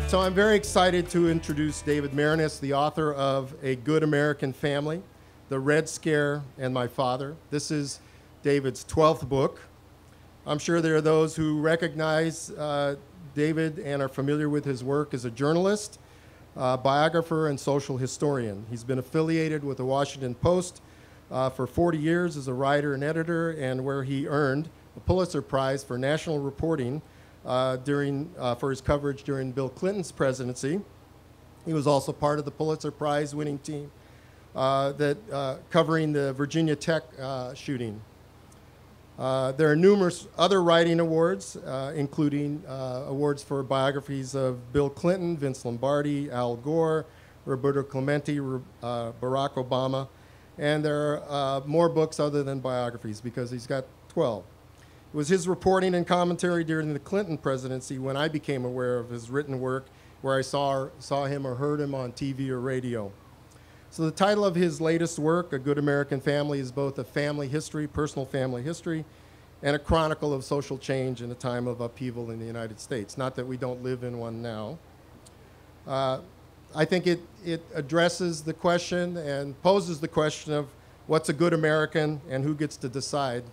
So I'm very excited to introduce David Maraniss, the author of A Good American Family, The Red Scare, and My Father. This is David's 12th book. I'm sure there are those who recognize David and are familiar with his work as a journalist, biographer, and social historian. He's been affiliated with the Washington Post for 40 years as a writer and editor, and where he earned a Pulitzer Prize for national reporting for his coverage during Bill Clinton's presidency. He was also part of the Pulitzer Prize winning team covering the Virginia Tech shooting. There are numerous other writing awards, including awards for biographies of Bill Clinton, Vince Lombardi, Al Gore, Roberto Clemente, Barack Obama, and there are more books other than biographies because he's got 12. It was his reporting and commentary during the Clinton presidency when I became aware of his written work, where I saw him or heard him on TV or radio. So the title of his latest work, A Good American Family, is both a family history, personal family history, and a chronicle of social change in a time of upheaval in the United States. Not that we don't live in one now. I think it addresses the question and poses the question of what's a good American and who gets to decide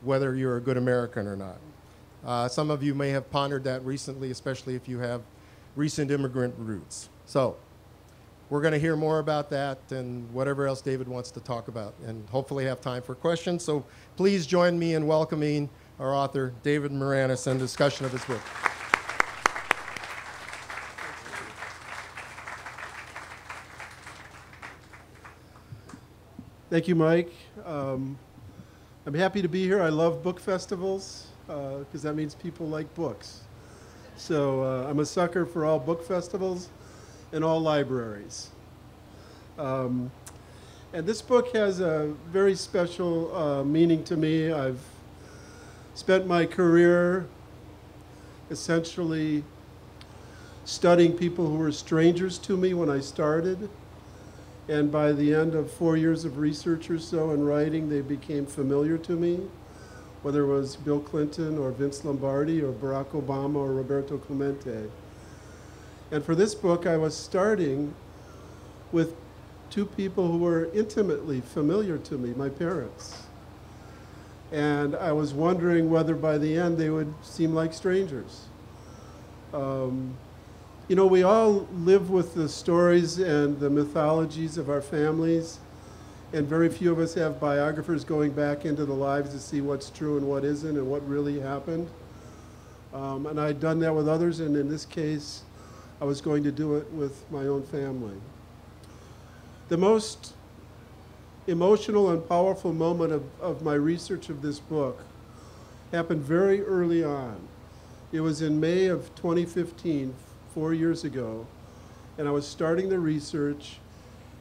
whether you're a good American or not. Some of you may have pondered that recently, especially if you have recent immigrant roots. So we're going to hear more about that and whatever else David wants to talk about, and hopefully have time for questions. So please join me in welcoming our author, David Maraniss, and discussion of his book. Thank you, Mike. I'm happy to be here. I love book festivals because that means people like books. So I'm a sucker for all book festivals and all libraries. And this book has a very special meaning to me. I've spent my career essentially studying people who were strangers to me when I started. And by the end of 4 years of research or so and writing, they became familiar to me, whether it was Bill Clinton or Vince Lombardi or Barack Obama or Roberto Clemente. And for this book, I was starting with two people who were intimately familiar to me, my parents. And I was wondering whether by the end they would seem like strangers. You know, we all live with the stories and the mythologies of our families, and very few of us have biographers going back into the lives to see what's true and what isn't and what really happened. And I'd done that with others, and in this case, I was going to do it with my own family. The most emotional and powerful moment of my research of this book happened very early on. It was in May of 2015, 4 years ago, and I was starting the research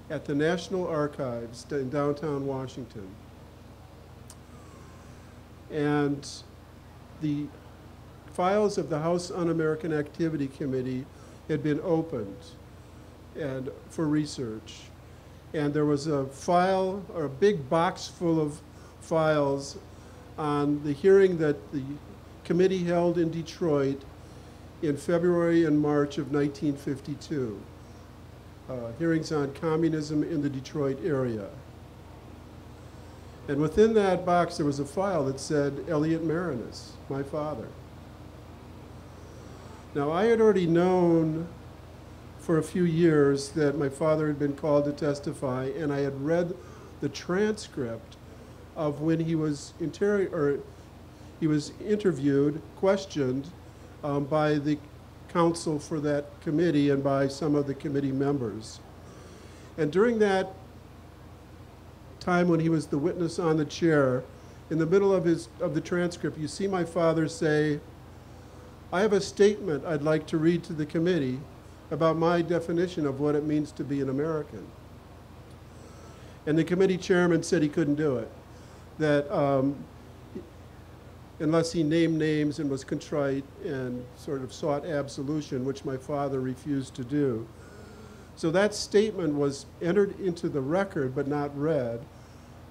at the National Archives in downtown Washington. And the files of the House Un-American Activity Committee had been opened for research. And there was a file, or a big box full of files on the hearing that the committee held in Detroit in February and March of 1952, hearings on communism in the Detroit area. And within that box, there was a file that said Elliot Maraniss, my father. Now, I had already known for a few years that my father had been called to testify, and I had read the transcript of when he was interviewed, questioned, by the counsel for that committee and by some of the committee members. And during that time when he was the witness on the chair, in the middle of the transcript, you see my father say, "I have a statement I'd like to read to the committee about my definition of what it means to be an American." And the committee chairman said he couldn't do it, that unless he named names and was contrite and sort of sought absolution, which my father refused to do. So that statement was entered into the record but not read,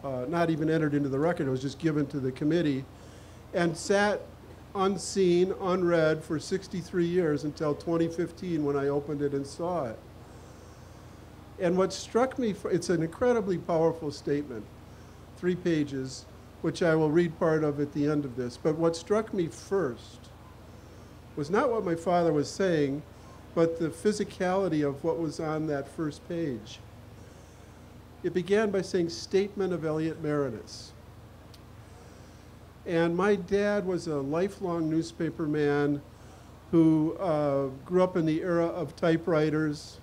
not even entered into the record, it was just given to the committee, and sat unseen, unread for 63 years until 2015 when I opened it and saw it. And what struck me, it's an incredibly powerful statement, 3 pages, which I will read part of at the end of this. But what struck me first was not what my father was saying, but the physicality of what was on that first page. It began by saying, "Statement of Elliott Marinus." And my dad was a lifelong newspaper man who grew up in the era of typewriters.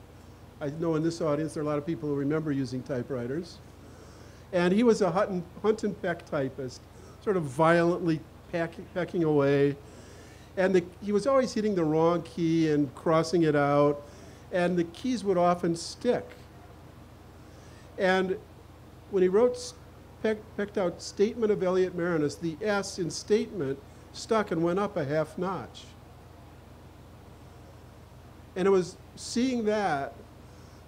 I know in this audience there are a lot of people who remember using typewriters. And he was a hunt and peck typist, sort of violently pecking away. And he was always hitting the wrong key and crossing it out, and the keys would often stick. And when he pecked out Statement of Elliott Marinus, the S in statement stuck and went up a half notch. And it was seeing that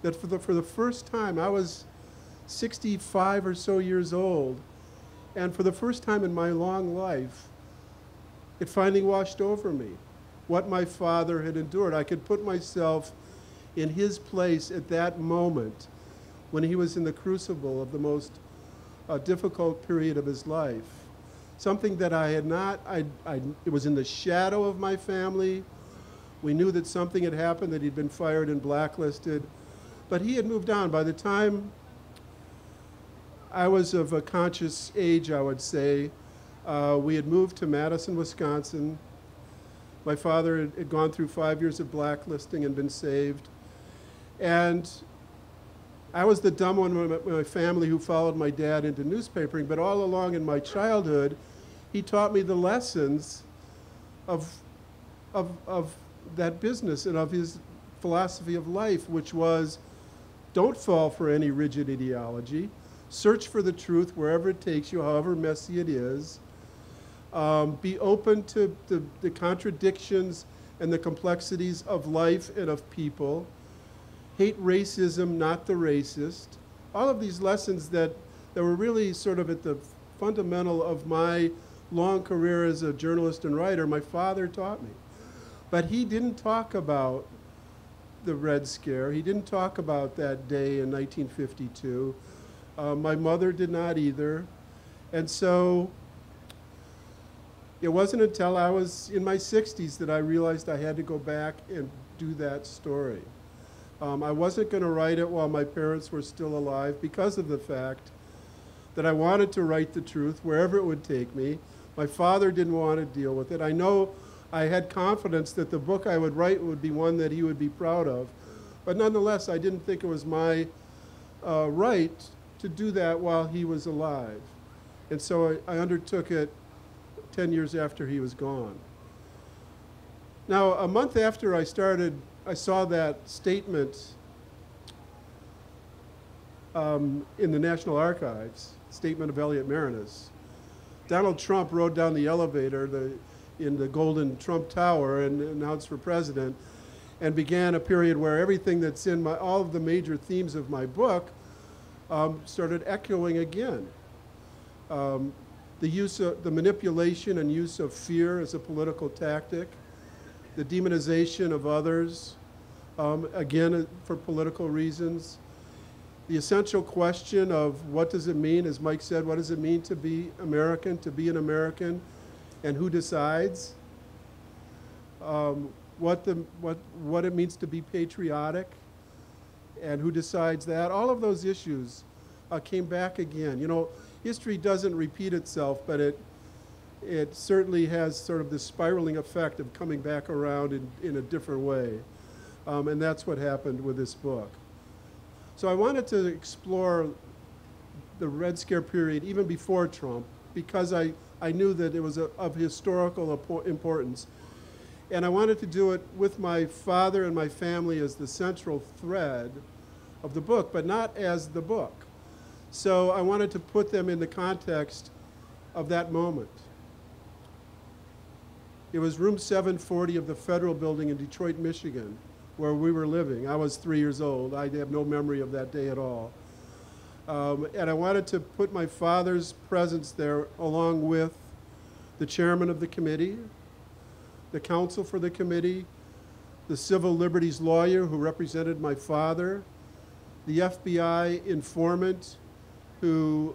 for the first time, I was 65 or so years old, and for the first time in my long life, it finally washed over me what my father had endured. I could put myself in his place at that moment when he was in the crucible of the most difficult period of his life. Something that I had not, it was in the shadow of my family. We knew that something had happened, that he'd been fired and blacklisted, but he had moved on. By the time I was of a conscious age, I would say, we had moved to Madison, Wisconsin. My father had gone through 5 years of blacklisting and been saved. And I was the dumb one in my family who followed my dad into newspapering, but all along in my childhood, he taught me the lessons of that business and of his philosophy of life, which was, don't fall for any rigid ideology. Search for the truth wherever it takes you, however messy it is. Be open to the contradictions and the complexities of life and of people. Hate racism, not the racist. All of these lessons that were really sort of at the fundamental of my long career as a journalist and writer, my father taught me. But he didn't talk about the Red Scare. He didn't talk about that day in 1952. My mother did not either. And so it wasn't until I was in my 60s that I realized I had to go back and do that story. I wasn't going to write it while my parents were still alive because of the fact that I wanted to write the truth wherever it would take me. My father didn't want to deal with it. I know I had confidence that the book I would write would be one that he would be proud of. But nonetheless, I didn't think it was my right to do that while he was alive. And so I undertook it 10 years after he was gone. Now, a month after I saw that statement in the National Archives, Statement of Elliott Marinus. Donald Trump rode down the elevator in the Golden Trump Tower and announced for president, and began a period where everything that's in all of the major themes of my book started echoing again. The manipulation and use of fear as a political tactic, the demonization of others, again, for political reasons. The essential question of what does it mean, as Mike said, what does it mean to be American, to be an American, and who decides? What it means to be patriotic, and who decides that? All of those issues came back again. You know, history doesn't repeat itself, but it certainly has sort of this spiraling effect of coming back around in a different way. And that's what happened with this book. So I wanted to explore the Red Scare period even before Trump, because I knew that it was of historical importance. And I wanted to do it with my father and my family as the central thread of the book, but not as the book. So I wanted to put them in the context of that moment. It was room 740 of the Federal Building in Detroit, Michigan, where we were living. I was 3 years old. I have no memory of that day at all. And I wanted to put my father's presence there along with the chairman of the committee, the counsel for the committee, the civil liberties lawyer who represented my father, the FBI informant who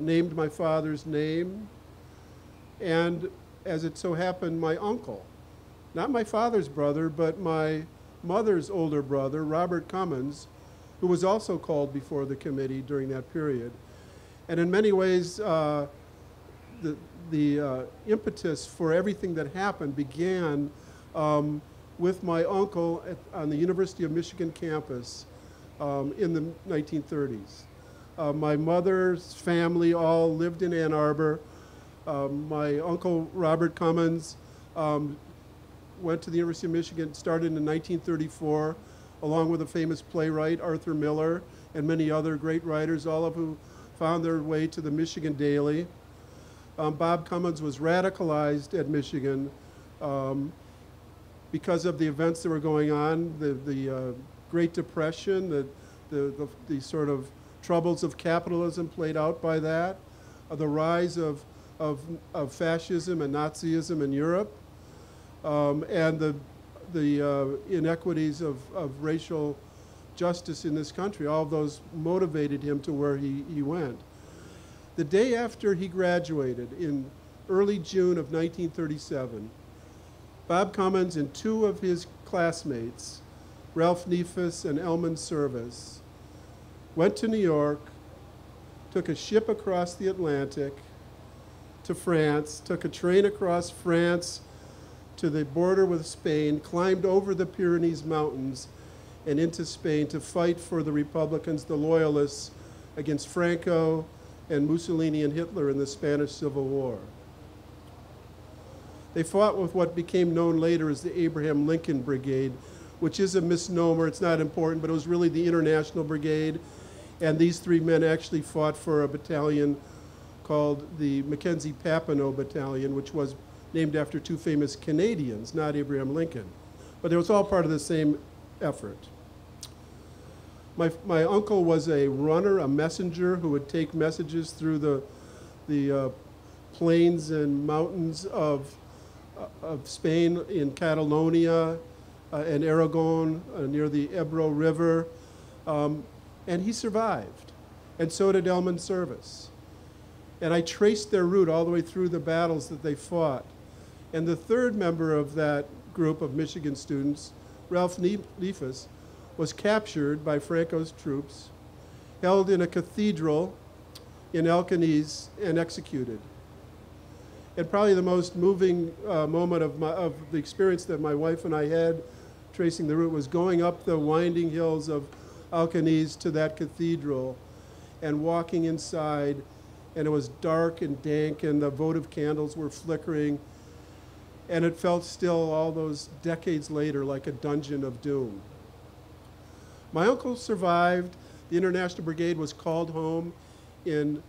named my father's name, and as it so happened, my uncle. Not my father's brother, but my mother's older brother, Robert Cummins, who was also called before the committee during that period. And in many ways, the impetus for everything that happened began with my uncle on the University of Michigan campus in the 1930s. My mother's family all lived in Ann Arbor. My uncle, Robert Cummins, went to the University of Michigan, started in 1934, along with a famous playwright, Arthur Miller, and many other great writers, all of who found their way to the Michigan Daily. Bob Cummins was radicalized at Michigan because of the events that were going on, the Great Depression, the sort of troubles of capitalism played out by that, the rise of fascism and Nazism in Europe, and the inequities of racial justice in this country. All of those motivated him to where he went. The day after he graduated, in early June of 1937, Bob Cummins and two of his classmates, Ralph Neifus and Elman Service, went to New York, took a ship across the Atlantic to France, took a train across France to the border with Spain, climbed over the Pyrenees Mountains and into Spain to fight for the Republicans, the Loyalists, against Franco and Mussolini and Hitler in the Spanish Civil War. They fought with what became known later as the Abraham Lincoln Brigade, which is a misnomer. It's not important, but it was really the International Brigade. And these three men actually fought for a battalion called the Mackenzie Papineau Battalion, which was named after two famous Canadians, not Abraham Lincoln. But it was all part of the same effort. My uncle was a runner, a messenger who would take messages through the plains and mountains of Spain, in Catalonia and Aragon, near the Ebro River. And he survived, and so did Elman Service. And I traced their route all the way through the battles that they fought. And the third member of that group of Michigan students, Ralph Neifus, was captured by Franco's troops, held in a cathedral in Alcanese, and executed. And probably the most moving moment of the experience that my wife and I had tracing the route was going up the winding hills of Alcanese to that cathedral and walking inside, and it was dark and dank and the votive candles were flickering, and it felt still all those decades later like a dungeon of doom. My uncle survived. The International Brigade was called home in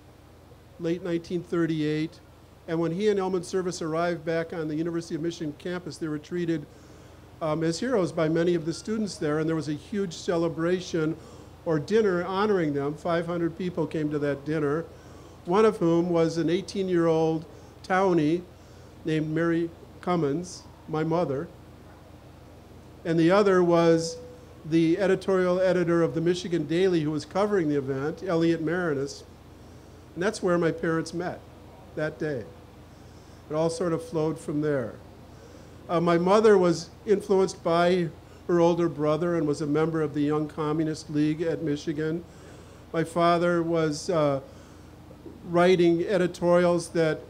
late 1938, and when he and Elman Service arrived back on the University of Michigan campus, they were treated as heroes by many of the students there, and there was a huge celebration or dinner honoring them. 500 people came to that dinner, one of whom was an 18-year-old townie named Mary Cummins, my mother, and the other was the editorial editor of the Michigan Daily who was covering the event, Elliot Marinus, and that's where my parents met that day. It all sort of flowed from there. My mother was influenced by her older brother and was a member of the Young Communist League at Michigan. My father was writing editorials that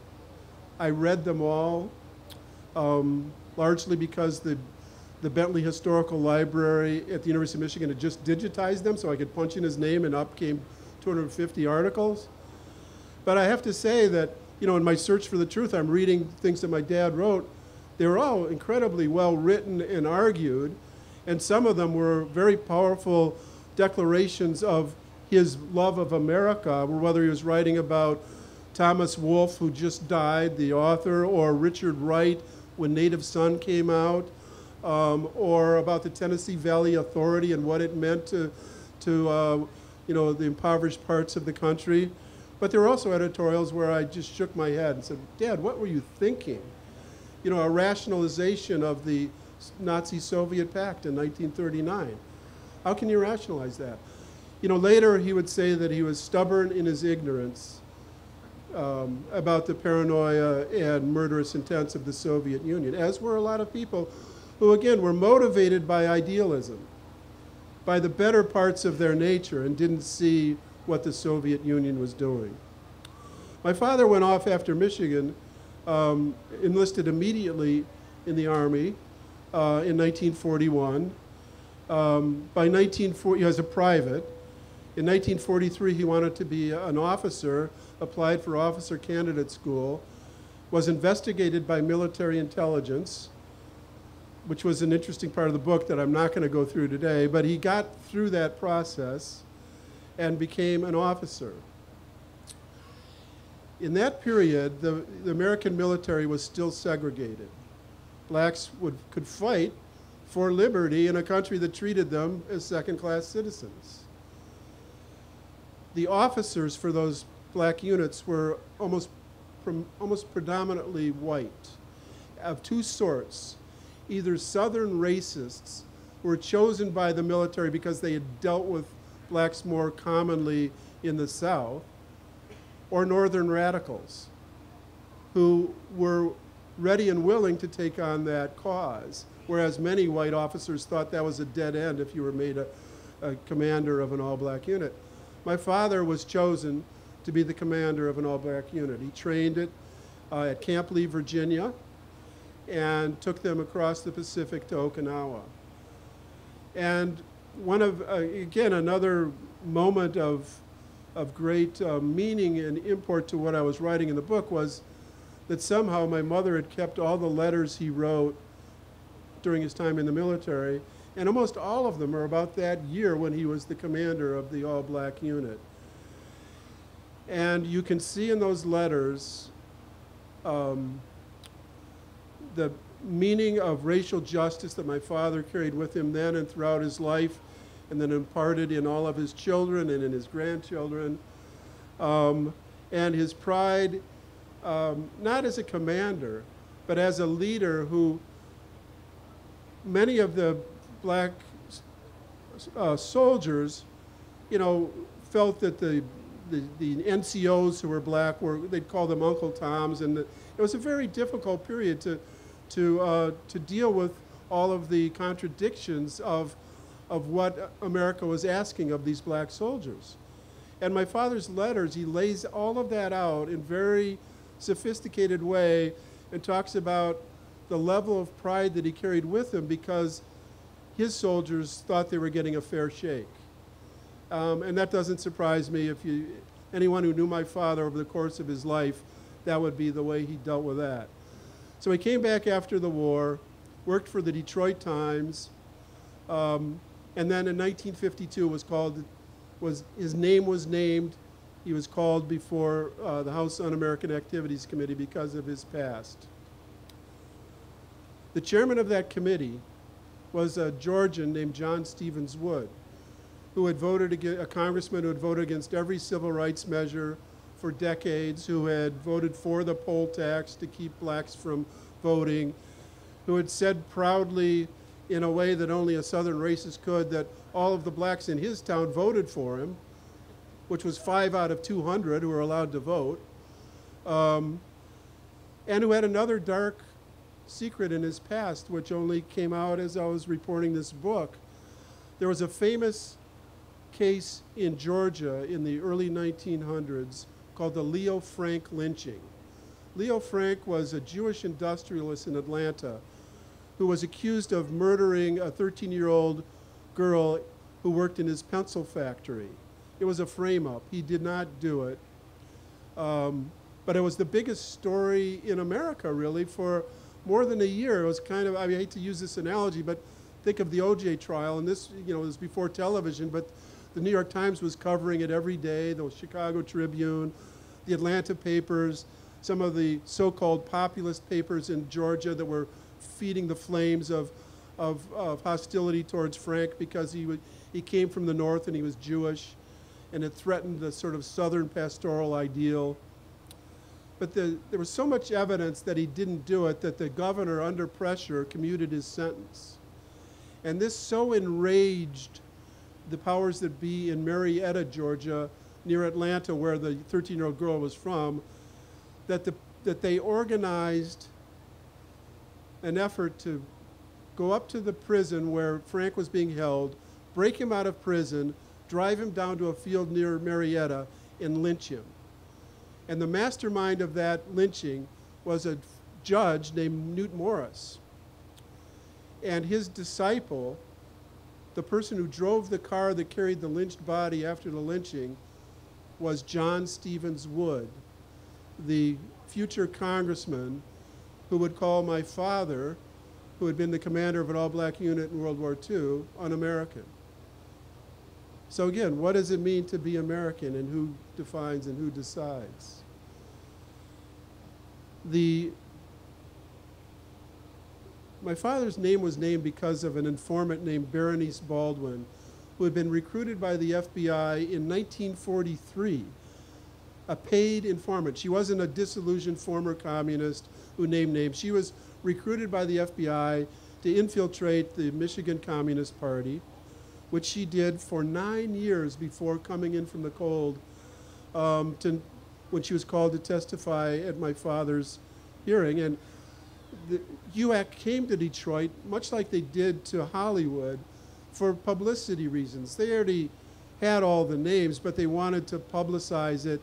I read them all, largely because the Bentley Historical Library at the University of Michigan had just digitized them, so I could punch in his name and up came 250 articles. But I have to say that, in my search for the truth, I'm reading things that my dad wrote. They were all incredibly well written and argued, and some of them were very powerful declarations of his love of America, whether he was writing about Thomas Wolfe, who just died, the author, or Richard Wright when Native Son came out, or about the Tennessee Valley Authority and what it meant to the impoverished parts of the country. But there were also editorials where I just shook my head and said, Dad, what were you thinking? you know, a rationalization of the Nazi-Soviet pact in 1939. How can you rationalize that? You know, later he would say that he was stubborn in his ignorance about the paranoia and murderous intents of the Soviet Union, as were a lot of people who, again, were motivated by idealism, by the better parts of their nature, and didn't see what the Soviet Union was doing. My father went off after Michigan, enlisted immediately in the Army in 1941. By 1940, as a private. In 1943, he wanted to be an officer, applied for officer candidate school, was investigated by military intelligence, which was an interesting part of the book that I'm not going to go through today, but he got through that process and became an officer. In that period, the American military was still segregated. Blacks could fight for liberty in a country that treated them as second-class citizens. The officers for those black units were almost predominantly white, of two sorts. Either Southern racists who were chosen by the military because they had dealt with blacks more commonly in the South, or Northern radicals who were ready and willing to take on that cause, whereas many white officers thought that was a dead end if you were made a commander of an all-black unit. My father was chosen to be the commander of an all-black unit. He trained it at Camp Lee, Virginia, and took them across the Pacific to Okinawa. And one of, again, another moment of great meaning and import to what I was writing in the book was that somehow my mother had kept all the letters he wrote during his time in the military, and almost all of them are about that year when he was the commander of the all-black unit. And you can see in those letters the meaning of racial justice that my father carried with him then and throughout his life, and then imparted in all of his children and in his grandchildren. And his pride, not as a commander, but as a leader who many of the black soldiers, you know, felt that the NCOs who were black they'd call them Uncle Toms, and it was a very difficult period to deal with all of the contradictions of what America was asking of these black soldiers. And my father's letters, he lays all of that out in very sophisticated way and talks about the level of pride that he carried with him because his soldiers thought they were getting a fair shake. And that doesn't surprise me. If anyone who knew my father over the course of his life, that would be the way he dealt with that. So he came back after the war, worked for the Detroit Times, and then in 1952 his name was named. He was called before the House Un-American Activities Committee because of his past. The chairman of that committee was a Georgian named John Stevens Wood, who had voted against, a congressman who had voted against every civil rights measure for decades, who had voted for the poll tax to keep blacks from voting, who had said proudly in a way that only a Southern racist could that all of the blacks in his town voted for him, which was 5 out of 200 who were allowed to vote, and who had another dark secret in his past, which only came out as I was reporting this book. There was a famous case in Georgia in the early 1900s called the Leo Frank lynching. Leo Frank was a Jewish industrialist in Atlanta who was accused of murdering a 13-year-old girl who worked in his pencil factory. It was a frame-up. He did not do it. But it was the biggest story in America, really, for more than a year. It was kind of, I hate to use this analogy, but think of the O.J. trial, and this, you know, was before television, but the New York Times was covering it every day, the Chicago Tribune, the Atlanta papers, some of the so-called populist papers in Georgia that were feeding the flames of hostility towards Frank because he came from the North and he was Jewish, and it threatened the sort of Southern pastoral ideal. But there was so much evidence that he didn't do it that the governor, under pressure, commuted his sentence. And this so enraged the powers that be in Marietta, Georgia, near Atlanta, where the 13-year-old girl was from, that they organized an effort to go up to the prison where Frank was being held, break him out of prison, drive him down to a field near Marietta, and lynch him. And the mastermind of that lynching was a judge named Newt Morris. And his disciple, the person who drove the car that carried the lynched body after the lynching, was John Stevens Wood, the future congressman who would call my father, who had been the commander of an all-black unit in World War II, un-American. So again, what does it mean to be American, and who defines and who decides? My father's name was named because of an informant named Berenice Baldwin, who had been recruited by the FBI in 1943, a paid informant. She wasn't a disillusioned former communist who named names. She was recruited by the FBI to infiltrate the Michigan Communist Party, which she did for 9 years before coming in from the cold when she was called to testify at my father's hearing. And the UAC came to Detroit, much like they did to Hollywood, for publicity reasons. They already had all the names, but they wanted to publicize it,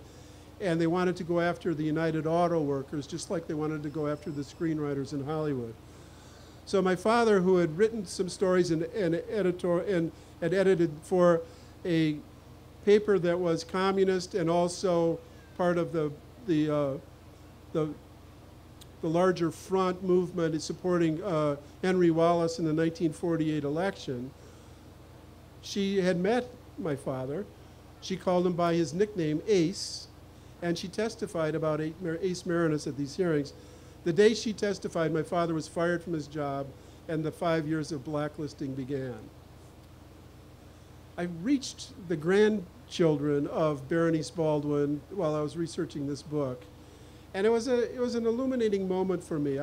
and they wanted to go after the United Auto Workers, just like they wanted to go after the screenwriters in Hollywood. So my father, who had written some stories and had edited for a paper that was communist and also part of the larger front movement supporting Henry Wallace in the 1948 election, she had met my father. She called him by his nickname, Ace, and she testified about Ace Marinus at these hearings. The day she testified, my father was fired from his job, and the 5 years of blacklisting began. I reached the grandchildren of Berenice Baldwin while I was researching this book, and it was an illuminating moment for me.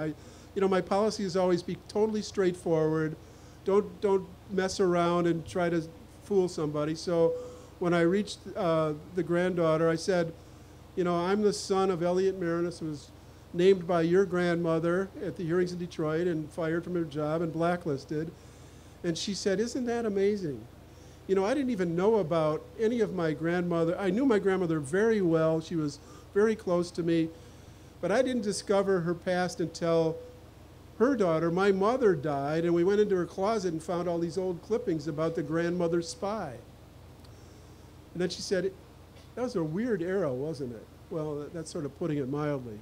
My policy is always be totally straightforward. Don't mess around and try to fool somebody. So when I reached the granddaughter, I said, I'm the son of Elliot Marinus, who was named by your grandmother at the hearings in Detroit and fired from her job and blacklisted. And she said, isn't that amazing? I didn't even know about any of my grandmother. I knew my grandmother very well. She was very close to me. But I didn't discover her past until her daughter, my mother, died, and we went into her closet and found all these old clippings about the grandmother spy. And then she said, that was a weird era, wasn't it? Well, that's sort of putting it mildly.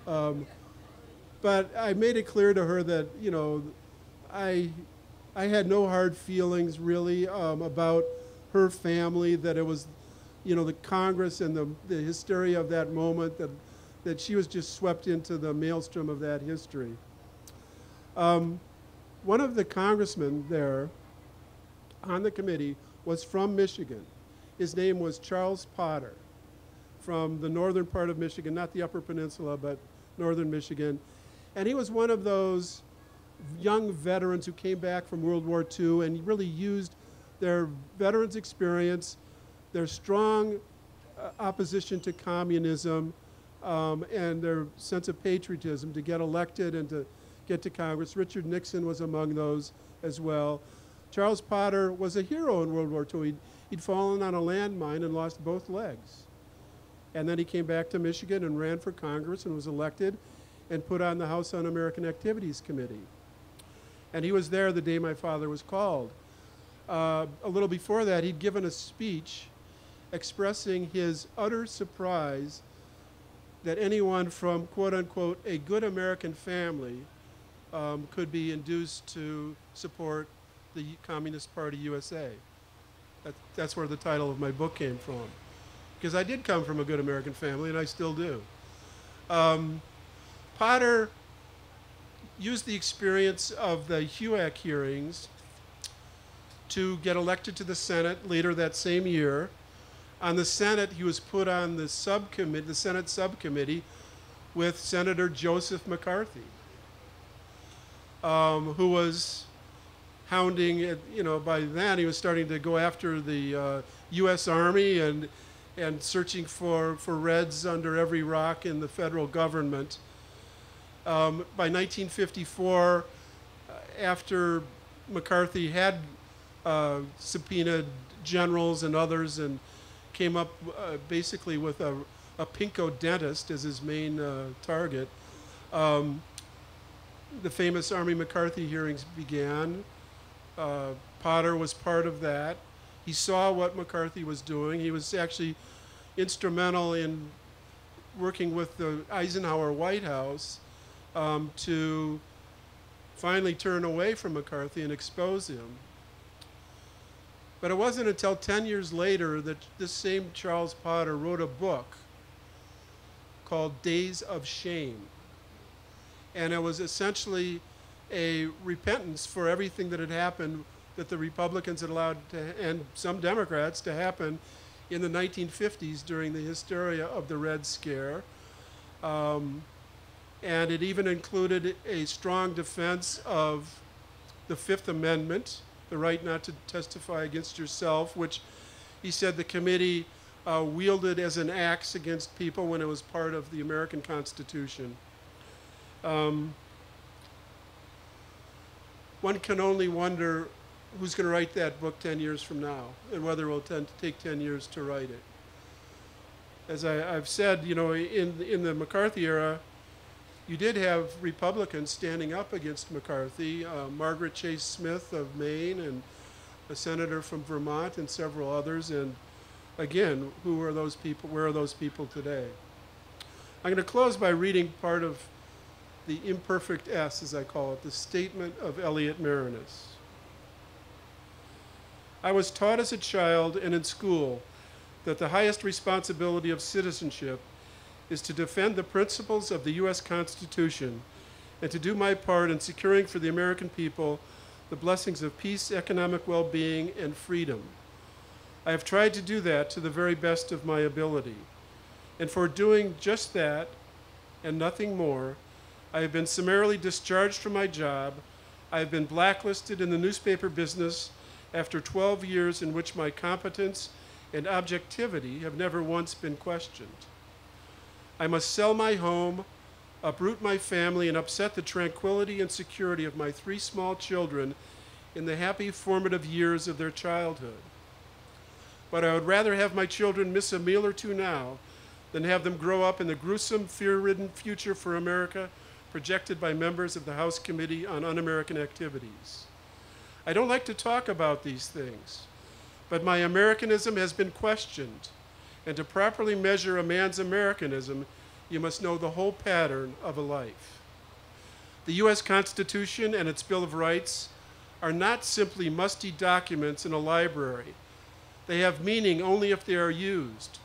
But I made it clear to her that, I had no hard feelings really about her family, that it was, the Congress and the hysteria of that moment, that she was just swept into the maelstrom of that history. One of the congressmen there on the committee was from Michigan. His name was Charles Potter, from the northern part of Michigan, not the Upper Peninsula, but northern Michigan. And he was one of those young veterans who came back from World War II and really used their veterans' experience, their strong opposition to communism, and their sense of patriotism to get elected and to get to Congress. Richard Nixon was among those as well. Charles Potter was a hero in World War II. He'd fallen on a landmine and lost both legs. And then he came back to Michigan and ran for Congress and was elected and put on the House Un-American Activities Committee. And he was there the day my father was called. A little before that, he'd given a speech expressing his utter surprise that anyone from, quote unquote, a good American family could be induced to support the Communist Party USA. That's where the title of my book came from. Because I did come from a good American family, and I still do. Potter used the experience of the HUAC hearings to get elected to the Senate later that same year. On the Senate, he was put on the subcommittee, the Senate subcommittee, with Senator Joseph McCarthy, who was hounding, by then he was starting to go after the U.S. Army and searching for Reds under every rock in the federal government. By 1954, after McCarthy had subpoenaed generals and others and came up basically with a pinko dentist as his main target, the famous Army McCarthy hearings began. Potter was part of that. He saw what McCarthy was doing. He was actually instrumental in working with the Eisenhower White House to finally turn away from McCarthy and expose him. But it wasn't until 10 years later that this same Charles Potter wrote a book called Days of Shame. And it was essentially a repentance for everything that had happened, that the Republicans had allowed and some Democrats to happen in the 1950s during the hysteria of the Red Scare. And it even included a strong defense of the Fifth Amendment, the right not to testify against yourself, which he said the committee wielded as an axe against people when it was part of the American Constitution. One can only wonder who's going to write that book 10 years from now and whether it will take 10 years to write it. As I've said, in the McCarthy era, you did have Republicans standing up against McCarthy, Margaret Chase Smith of Maine and a senator from Vermont and several others. And again, who are those people? Where are those people today? I'm going to close by reading part of the imperfect S, as I call it, the statement of Elliot Marinus. I was taught as a child and in school that the highest responsibility of citizenship is to defend the principles of the U.S. Constitution and to do my part in securing for the American people the blessings of peace, economic well-being, and freedom. I have tried to do that to the very best of my ability. And for doing just that and nothing more, I have been summarily discharged from my job. I have been blacklisted in the newspaper business after 12 years in which my competence and objectivity have never once been questioned. I must sell my home, uproot my family, and upset the tranquility and security of my 3 small children in the happy formative years of their childhood. But I would rather have my children miss a meal or two now than have them grow up in the gruesome, fear-ridden future for America projected by members of the House Committee on Un-American Activities. I don't like to talk about these things, but my Americanism has been questioned. And to properly measure a man's Americanism, you must know the whole pattern of a life. The U.S. Constitution and its Bill of Rights are not simply musty documents in a library. They have meaning only if they are used.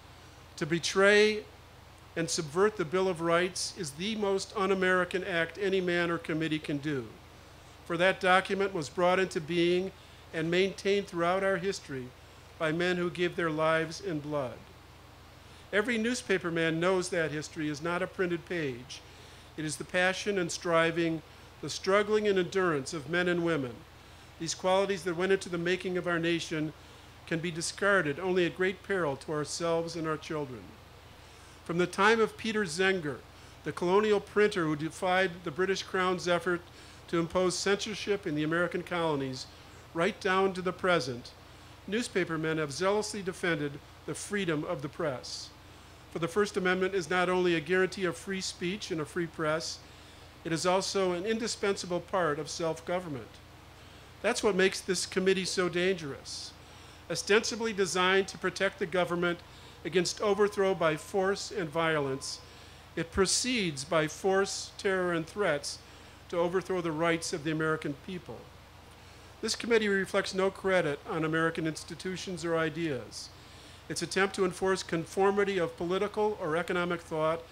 To betray and subvert the Bill of Rights is the most un-American act any man or committee can do. For that document was brought into being and maintained throughout our history by men who gave their lives in blood. Every newspaper man knows that history is not a printed page. It is the passion and striving, the struggling and endurance of men and women. These qualities that went into the making of our nation can be discarded only at great peril to ourselves and our children. From the time of Peter Zenger, the colonial printer who defied the British Crown's effort to impose censorship in the American colonies, right down to the present, newspaper men have zealously defended the freedom of the press. For the First Amendment is not only a guarantee of free speech and a free press, it is also an indispensable part of self-government. That's what makes this committee so dangerous. Ostensibly designed to protect the government against overthrow by force and violence, it proceeds by force, terror, and threats to overthrow the rights of the American people. This committee reflects no credit on American institutions or ideas. Its attempt to enforce conformity of political or economic thought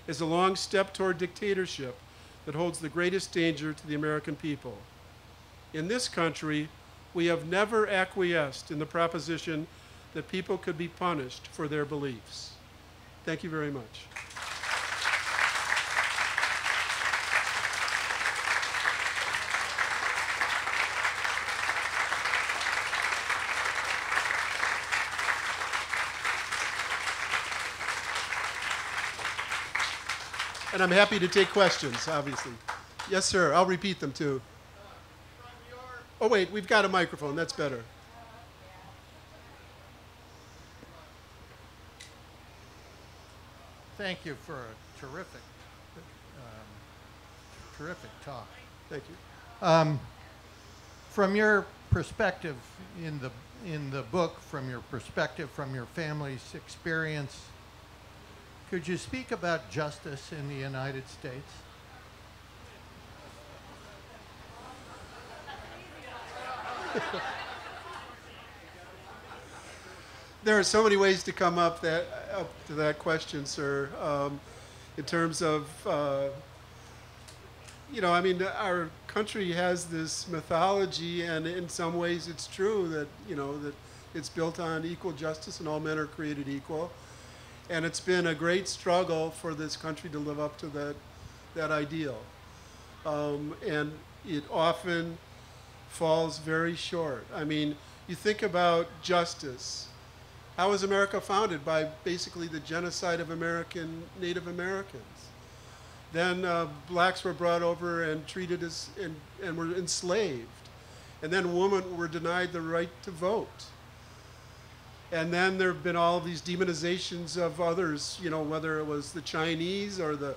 is a long step toward dictatorship that holds the greatest danger to the American people. In this country, we have never acquiesced in the proposition that people could be punished for their beliefs. Thank you very much. And I'm happy to take questions, obviously. Yes, sir. I'll repeat them, too. Oh, wait, we've got a microphone. That's better. Thank you for a terrific talk. Thank you. From your perspective in the book, from your perspective, from your family's experience, could you speak about justice in the United States? There are so many ways to come up to that question, sir. In terms of, I mean, our country has this mythology, and in some ways it's true that, that it's built on equal justice and all men are created equal. And it's been a great struggle for this country to live up to that ideal. And it often falls very short. I mean, you think about justice. How was America founded? By basically the genocide of Native Americans. Then blacks were brought over and treated as, and were enslaved. And then women were denied the right to vote. And then there have been all of these demonizations of others, whether it was the Chinese or the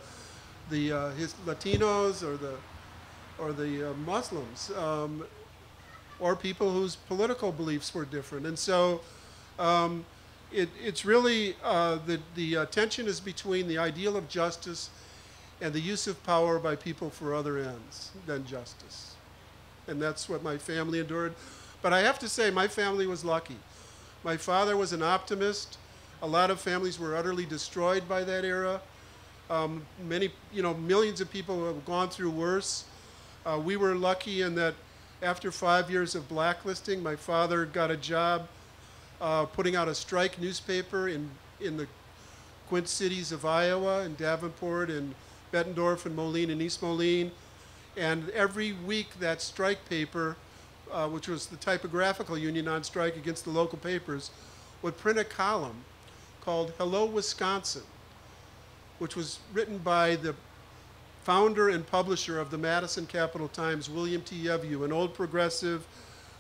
Latinos or the Muslims, or people whose political beliefs were different. And so it's really, the tension is between the ideal of justice and the use of power by people for other ends than justice. And that's what my family endured. But I have to say, my family was lucky. My father was an optimist. A lot of families were utterly destroyed by that era. Millions of people have gone through worse. We were lucky in that after 5 years of blacklisting, my father got a job putting out a strike newspaper in the Quint cities of Iowa, in Davenport, and Bettendorf, and Moline, and East Moline. And every week that strike paper, which was the typographical union on strike against the local papers, would print a column called Hello, Wisconsin, which was written by the founder and publisher of the Madison Capital Times, William T. Evu, an old progressive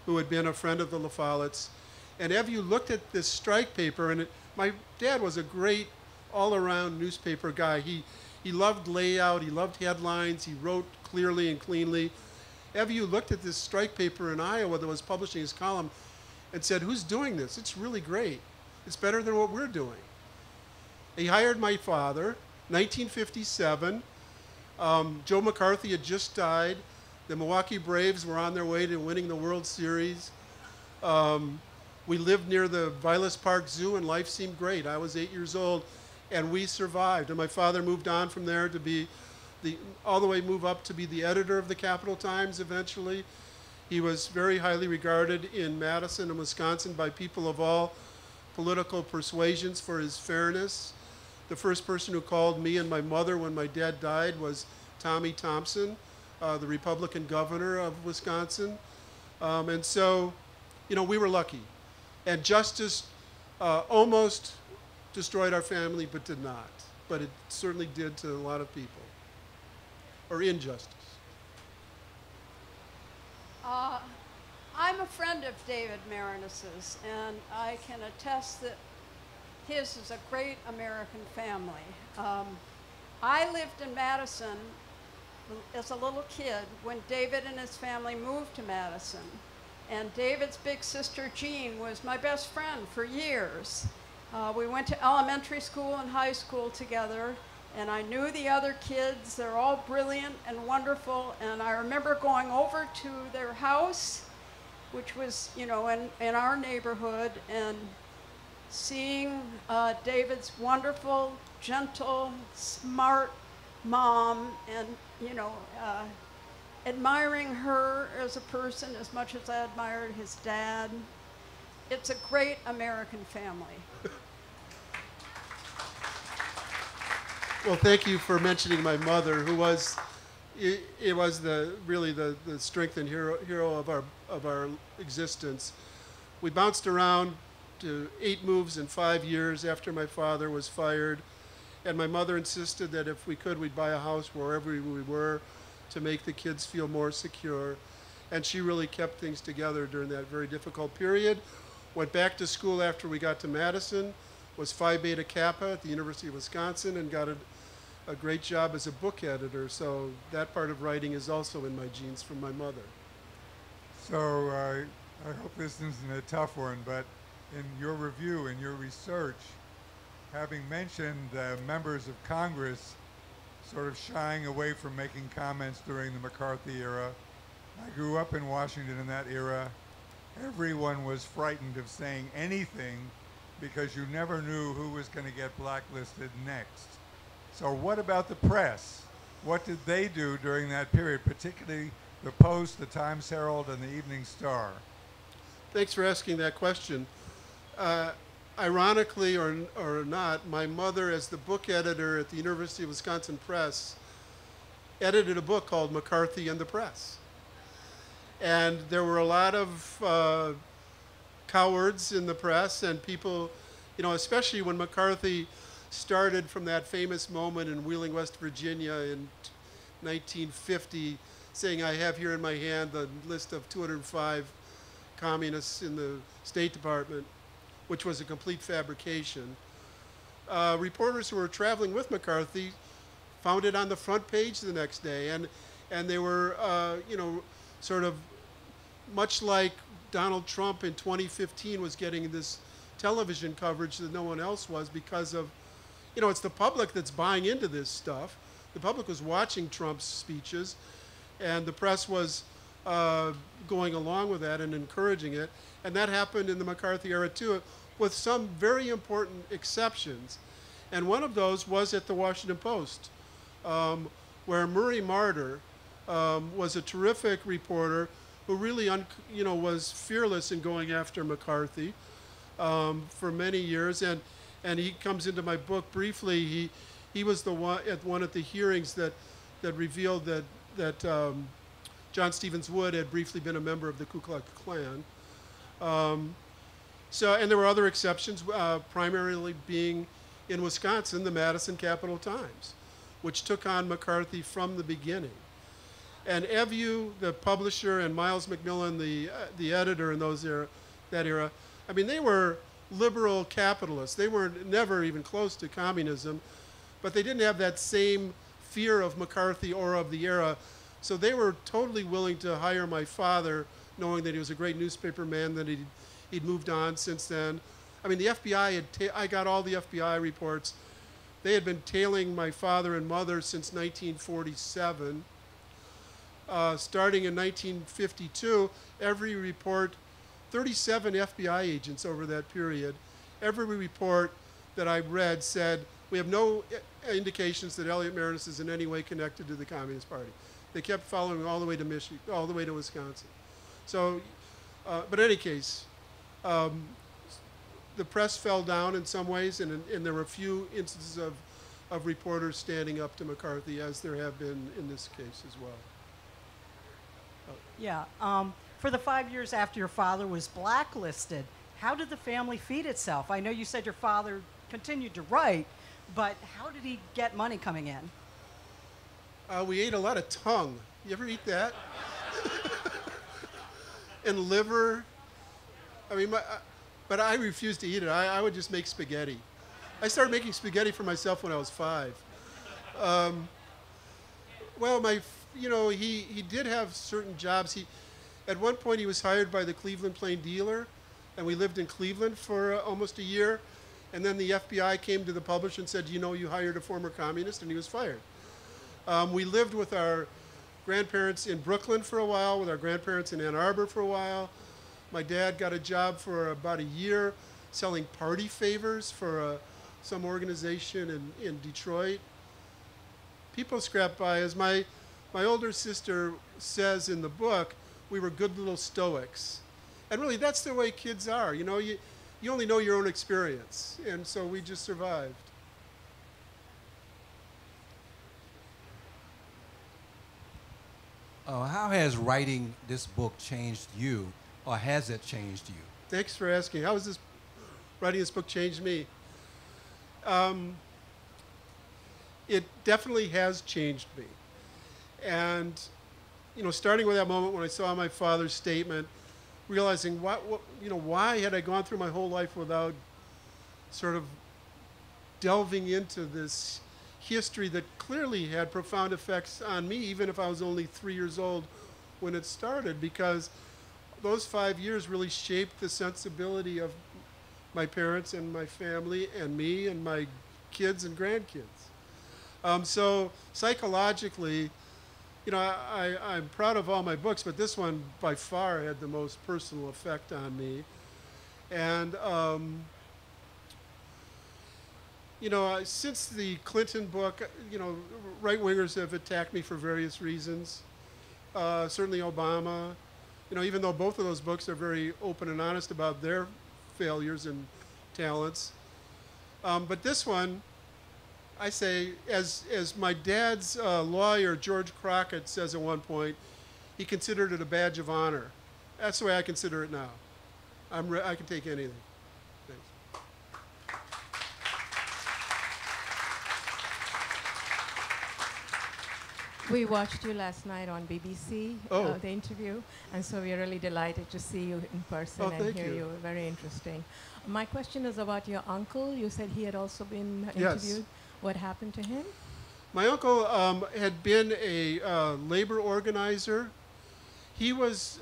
who had been a friend of the La Follettes. And Evu looked at this strike paper, and my dad was a great all-around newspaper guy. He loved layout, he loved headlines, he wrote clearly and cleanly. Evu looked at this strike paper in Iowa that was publishing his column and said, "Who's doing this? It's really great. It's better than what we're doing." He hired my father, 1957. Joe McCarthy had just died. The Milwaukee Braves were on their way to winning the World Series. We lived near the Vilas Park Zoo, and life seemed great. I was 8 years old, and we survived. And my father moved on from there to be move up to be the editor of the Capital Times eventually. He was very highly regarded in Madison and Wisconsin by people of all political persuasions for his fairness. The first person who called me and my mother when my dad died was Tommy Thompson, the Republican governor of Wisconsin. And so, we were lucky. And justice almost destroyed our family, but did not. But it certainly did to a lot of people. Or injustice. I'm a friend of David Marinus's, and I can attest that his is a great American family. I lived in Madison as a little kid when David and his family moved to Madison. And David's big sister, Jean, was my best friend for years. We went to elementary school and high school together, and I knew the other kids. They're all brilliant and wonderful, and I remember going over to their house, which was, in our neighborhood, and seeing David's wonderful, gentle, smart mom, and, admiring her as a person as much as I admired his dad. It's a great American family. Well, thank you for mentioning my mother, who was, it was really the strength and hero of our existence. We bounced around to 8 moves in 5 years after my father was fired, And my mother insisted that if we could, we'd buy a house wherever we were to make the kids feel more secure. And she really kept things together during that very difficult period. Went back to school after we got to Madison, was Phi Beta Kappa at the University of Wisconsin, and got a great job as a book editor. So that part of writing is also in my genes from my mother. So I hope this isn't a tough one, but in your review, in your research, having mentioned members of Congress sort of shying away from making comments during the McCarthy era, I grew up in Washington in that era. Everyone was frightened of saying anything because you never knew who was going to get blacklisted next. So what about the press? What did they do during that period, particularly the Post, the Times Herald, and the Evening Star? Thanks for asking that question. Ironically or not, my mother, as the book editor at the University of Wisconsin Press, edited a book called McCarthy and the Press. And there were a lot of cowards in the press, and people, you know, especially when McCarthy started from that famous moment in Wheeling, West Virginia in 1950, saying, I have here in my hand the list of 205 communists in the State Department, which was a complete fabrication. Reporters who were traveling with McCarthy found it on the front page the next day, and they were, you know, sort of much like Donald Trump in 2015 was getting this television coverage that no one else was because of, you know, it's the public that's buying into this stuff. The public was watching Trump's speeches, and the press was going along with that and encouraging it. And that happened in the McCarthy era too, with some very important exceptions. And one of those was at the Washington Post, where Murray Marder was a terrific reporter who really was fearless in going after McCarthy for many years. And he comes into my book briefly. He was the one at the hearings that revealed that John Stevens Wood had briefly been a member of the Ku Klux Klan. And there were other exceptions, primarily being in Wisconsin, the Madison Capital Times, which took on McCarthy from the beginning. And Evu, the publisher, and Miles McMillan, the editor in that era, I mean, they were liberal capitalists. They were never even close to communism, but they didn't have that same fear of McCarthy or of the era. So they were totally willing to hire my father, knowing that he was a great newspaper man, that he'd moved on since then. I mean, the FBI I got all the FBI reports. They had been tailing my father and mother since 1947. Starting in 1952, every report, 37 FBI agents over that period, every report that I read said, we have no indications that Elliot Marinus is in any way connected to the Communist Party. They kept following all the way to Michigan, all the way to Wisconsin. So, but in any case, the press fell down in some ways, and there were a few instances of reporters standing up to McCarthy, as there have been in this case as well. Yeah. For the 5 years after your father was blacklisted, how did the family feed itself? I know you said your father continued to write, but how did he get money coming in? We ate a lot of tongue. You ever eat that? And liver. I mean, but I refused to eat it. I would just make spaghetti. I started making spaghetti for myself when I was 5. Well, he did have certain jobs. At one point, he was hired by the Cleveland Plain Dealer, and we lived in Cleveland for almost a year. And then the FBI came to the publisher and said, you hired a former communist, and he was fired. We lived with our grandparents in Brooklyn for a while, with our grandparents in Ann Arbor for a while. My dad got a job for about a year selling party favors for some organization in Detroit. People scrapped by. As my older sister says in the book, we were good little stoics. And really, that's the way kids are. You only know your own experience. And so we just survived. How has writing this book changed you, or has it changed you? Thanks for asking. How has writing this book changed me? it definitely has changed me. And, starting with that moment when I saw my father's statement, realizing why had I gone through my whole life without sort of delving into this history that clearly had profound effects on me, even if I was only 3 years old when it started, because those 5 years really shaped the sensibility of my parents and my family and me and my kids and grandkids. So psychologically, I'm proud of all my books, but this one by far had the most personal effect on me. And, since the Clinton book, right-wingers have attacked me for various reasons. Certainly Obama, even though both of those books are very open and honest about their failures and talents. But this one, I say, as my dad's lawyer, George Crockett, says at one point, he considered it a badge of honor. That's the way I consider it now. I can take anything. Thanks. We watched you last night on BBC, the interview, and so we're really delighted to see you in person and hear you. Very interesting. My question is about your uncle. You said he had also been interviewed. Yes. What happened to him? My uncle had been a labor organizer. He was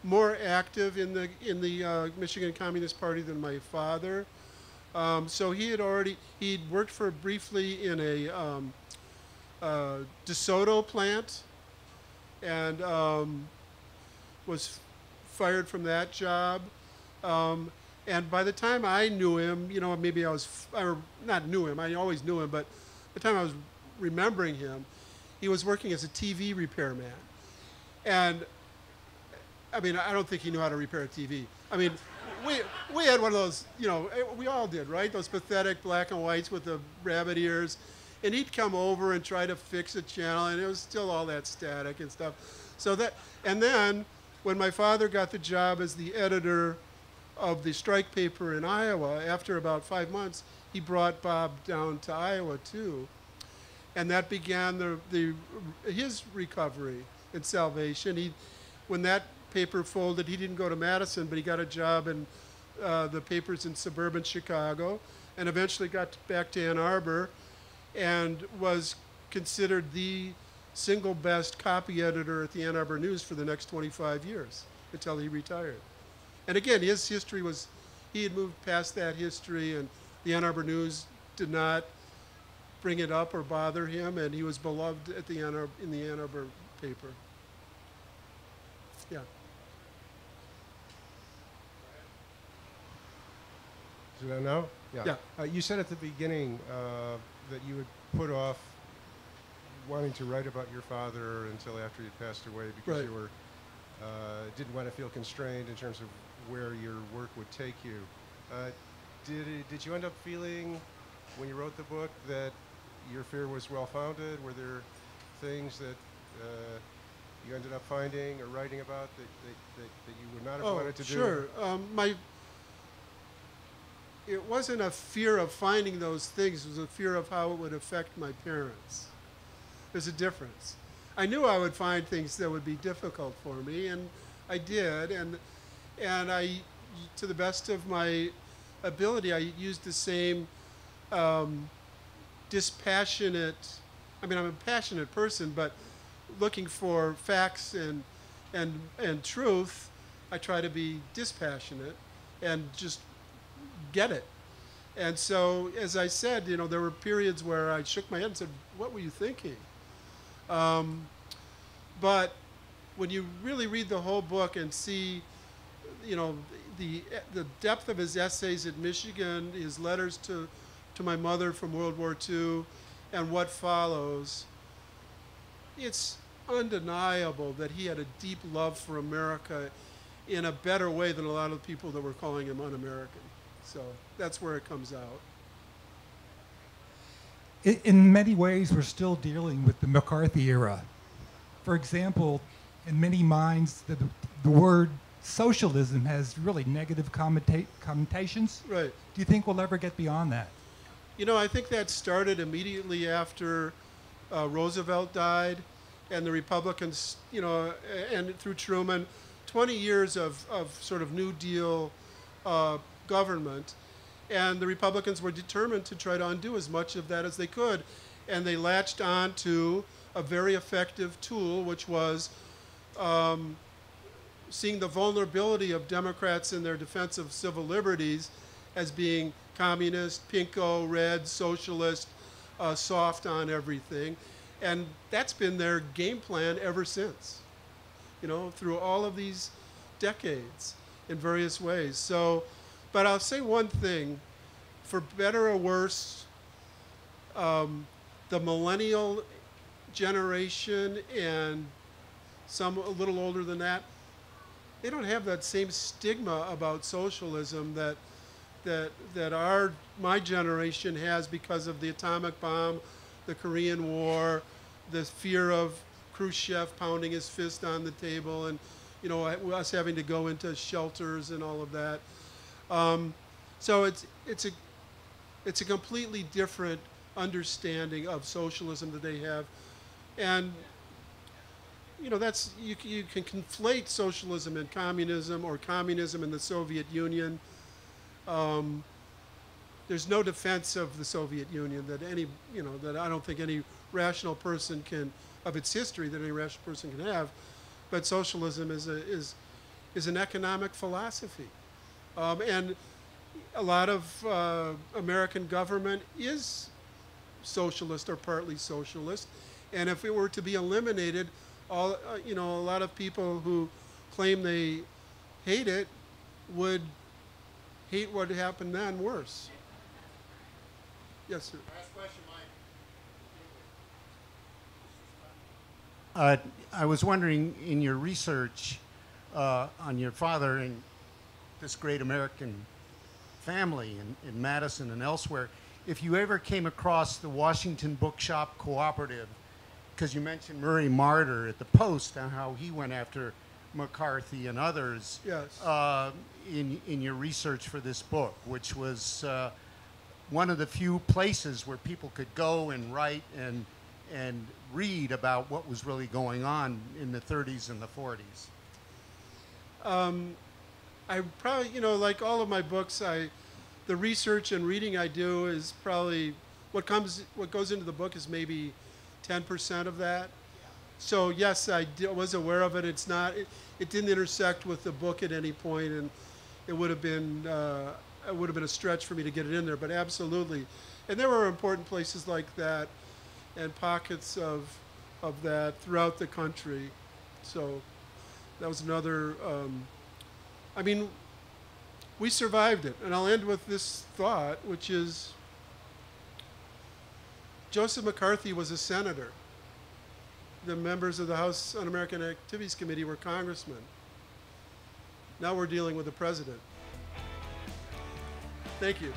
more active in the Michigan Communist Party than my father. So he'd worked briefly in a DeSoto plant and was fired from that job. And by the time I knew him, maybe not knew him, I always knew him, but by the time I was remembering him, he was working as a TV repairman. And, I don't think he knew how to repair a TV. We had one of those, we all did, right? Those pathetic black and whites with the rabbit ears. And he'd come over and try to fix a channel, and it was still all that static and stuff. And then, when my father got the job as the editor of the strike paper in Iowa, after about 5 months, he brought Bob down to Iowa too. And that began his recovery and salvation. When that paper folded, he didn't go to Madison, but he got a job in the papers in suburban Chicago, and eventually got back to Ann Arbor, and was considered the single best copy editor at the Ann Arbor News for the next 25 years until he retired. And again, his history was, he had moved past that history, and the Ann Arbor News did not bring it up or bother him, and he was beloved in the Ann Arbor paper. Yeah. Should I know? Yeah. You said at the beginning that you would put off wanting to write about your father until after he'd passed away because you were didn't want to feel constrained in terms of where your work would take you. Did you end up feeling, when you wrote the book, that your fear was well-founded? Were there things that you ended up finding or writing about that you would not have wanted to do? Sure. It wasn't a fear of finding those things. It was a fear of how it would affect my parents. There's a difference. I knew I would find things that would be difficult for me, and I did. And I, to the best of my ability, I used the same dispassionate, I'm a passionate person, but looking for facts and truth, I try to be dispassionate and just get it. And so, as I said, there were periods where I shook my head and said, what were you thinking? But when you really read the whole book and see, the depth of his essays at Michigan, his letters to my mother from World War II, and what follows, it's undeniable that he had a deep love for America in a better way than a lot of people that were calling him un-American. So that's where it comes out. In many ways, we're still dealing with the McCarthy era. For example, in many minds, the word socialism has really negative connotations. Right. Do you think we'll ever get beyond that? You know, I think that started immediately after Roosevelt died, and the Republicans, you know, and through Truman, 20 years of sort of New Deal government, and the Republicans were determined to try to undo as much of that as they could, and they latched on to a very effective tool, which was seeing the vulnerability of Democrats in their defense of civil liberties as being communist, pinko, red, socialist, soft on everything. And that's been their game plan ever since, you know, through all of these decades in various ways. So, but I'll say one thing, for better or worse, the millennial generation and some a little older than that, they don't have that same stigma about socialism that my generation has because of the atomic bomb, the Korean War, the fear of Khrushchev pounding his fist on the table, and you know, us having to go into shelters and all of that. So it's a completely different understanding of socialism that they have, and you know, that's you can conflate socialism and communism, or communism and the Soviet Union. There's no defense of the Soviet Union that that I don't think any rational person can, of its history, that any rational person can have. But socialism is an economic philosophy, and a lot of American government is socialist or partly socialist. And if it were to be eliminated, a lot of people who claim they hate it would hate what happened then worse. Yes, sir. Last question, Mike. I was wondering, in your research on your father and this great American family in Madison and elsewhere, if you ever came across the Washington Bookshop Cooperative, because you mentioned Murray Martyr at the Post and how he went after McCarthy and others. Yes. In your research for this book, which was one of the few places where people could go and write and read about what was really going on in the 30s and the 40s. I probably, like all of my books, the research and reading I do is probably what goes into the book is maybe 10% of that. So yes, I was aware of it. It didn't intersect with the book at any point, and it would have been a stretch for me to get it in there. But absolutely, and there were important places like that, and pockets of that throughout the country. So that was another. We survived it, and I'll end with this thought, which is Joseph McCarthy was a senator. The members of the House Un-American Activities Committee were congressmen. Now we're dealing with the president. Thank you.